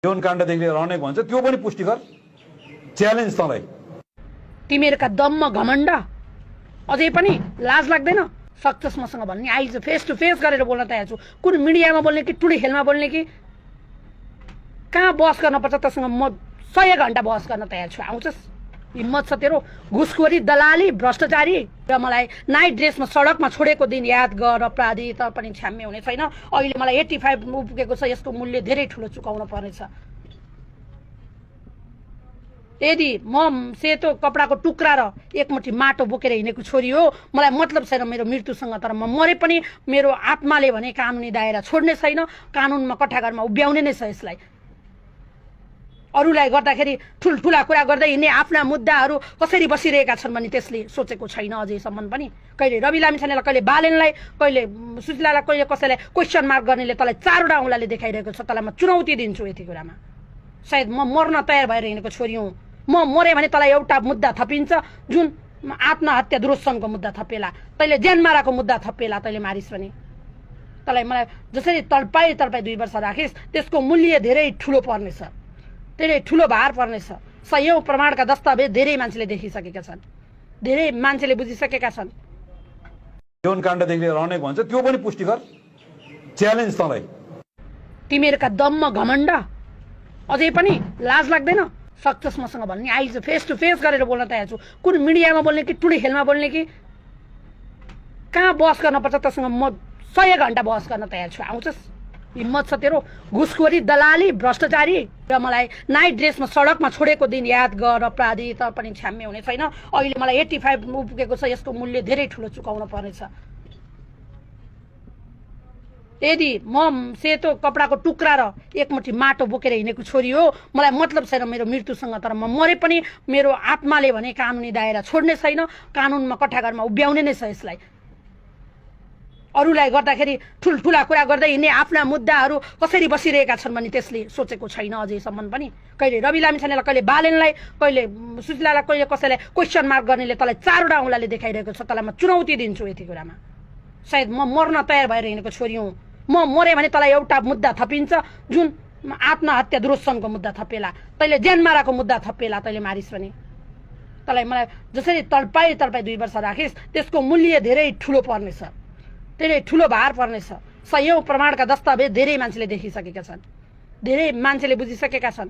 यौन काण्डदेखि लिएर अनेक भन्छ त्यो पनि पुष्टि गर च्यालेन्ज तँलाई तिमीहरूका दममा घमण्ड अझै पनि लाज लाग्दैन सक्सेस मसँग भन्ने आइज फेस टु फेस गरेर बोल्न तयार छु कुन मिडियामा बोल्ने कि टुडी खेलमा बोल्ने कि कहाँ बहस गर्न पर्छ तसँग म 100 घण्टा बहस गर्न तयार छु आउँछस् हिम्मत छ तेरो घुसखोरी दलाली भ्रष्टाचारी र मलाई नाइट ड्रेसमा सडकमा छोडेको दिन याद गर अपराधी त पनि छ्याम्मे हुने छैन अहिले मलाई 85 पुगेको छ यसको मूल्य धेरै ठुलो चुकाउन पर्नेछ यदि म सेतो कपडाको टुक्रा र एकमुठी माटो बोकेर हिँडेको छोरी हो मलाई मतलब छैन मेरो मृत्युसँग तर म मरे पनि मेरो आत्माले भने कानुनी दायरा छोड्ने छैन कानुनमा कठाघरमा उभ्याउने नै छ यसलाई अरूलाई गर्दाखेरि ठुलठुला कुरा गर्दै हिँड्ने आफ्ना मुद्दाहरू कसरी बसिरहेका छन् भने त्यसले सोचेको छैन अझैसम्म पनि कहिले रवि लामिछानेलाई कहिले बालेनलाई कहिले सुशीलालाई कहिले कसैलाई क्वेसन मार्क गर्नेले तँलाई 4वटा औँलाले देखाइरहेको छ तँलाई म चुनौती दिन्छु यति कुरामा सायद म मर्न तयार भएर हिँडेको छोरी हुँ म मरे भने तँलाई एउटा मुद्दा थपिन्छ जुन आत्महत्या दुरोत्सनको मुद्दा थपेला तैँले ज्यान माराको मुद्दा थपेला तैँले मारिस् भने तँलाई मलाई जसरी तडपाई 2 वर्ष राखिस् त्यसको मूल्य धेरै ठुलो पर्नेछ धेरै ठुलो भार पर्नेछ सयौं प्रमाणका दस्तावेज धेरै मान्छेले देखिसकेका छन् धेरै मान्छेले बुझिसकेका छन् यौन काण्डदेखि लिएर अनेक भन्छ त्यो पनि पुष्टि गर च्यालेन्ज तँलाई तिमीहरूका दममा घमण्ड अझै पनि लाज लाग्दैन सक्सेस मसँग भन्ने आइज फेस टु फेस गरेर बोल्न तयार छु कुन मिडियामा बोल्ने कि टुडी खेलमा बोल्ने कि कहाँ बहस गर्न पर्छ तसँग म 100 घण्टा बहस गर्न तयार छु आउँछस् हिम्मत छ तेरो घुसखोरी दलाली भ्रष्टाचारी र मलाई नाइट ड्रेसमा सडकमा छोडेको दिन याद गर अपराधी त पनि छ्याम्मे हुने छैन अहिले मलाई 85 पुगेको छ यसको मूल्य धेरै ठुलो चुकाउन पर्नेछ यदि म सेतो कपडाको टुक्रा र एकमुठी माटो बोकेर हिँडेको छोरी हो मलाई मतलब छैन मेरो मृत्युसँग तर म मरे पनि मेरो आत्माले भने कानुनी दायरा छोड्ने छैन कानुनमा कठाघरमा उभ्याउने नै छ यसलाई अरूलाई गर्दाखेरि ठुलठुला कुरा गर्दै हिँड्ने आफ्ना मुद्दाहरू कसरी बसिरहेका छन् भने त्यसले सोचेको छैन अझैसम्म पनि कहिले रवि लामिछानेलाई कहिले बालेनलाई कहिले सुशीलालाई कहिले कसैलाई क्वेसन मार्क गर्नेले तँलाई 4वटा औँलाले देखाइरहेको छ तँलाई म चुनौती दिन्छु यति कुरामा सायद म मर्न तयार भएर हिँडेको छोरी हुँ म मरे भने तँलाई एउटा मुद्दा थपिन्छ जुन आत्महत्या दुरोत्सनको मुद्दा थपेला तैँले ज्यान माराको मुद्दा थपेला तैँले मारिस् भने तँलाई मलाई जसरी तडपाई 2 वर्ष राखिस् त्यसको मूल्य धेरै ठुलो पर्नेछ धेरै ठुलो भार पर्नेछ सयौं प्रमाणका दस्तावेज धेरै मान्छेले देखिसकेका छन् धेरै मान्छेले बुझिसकेका छन्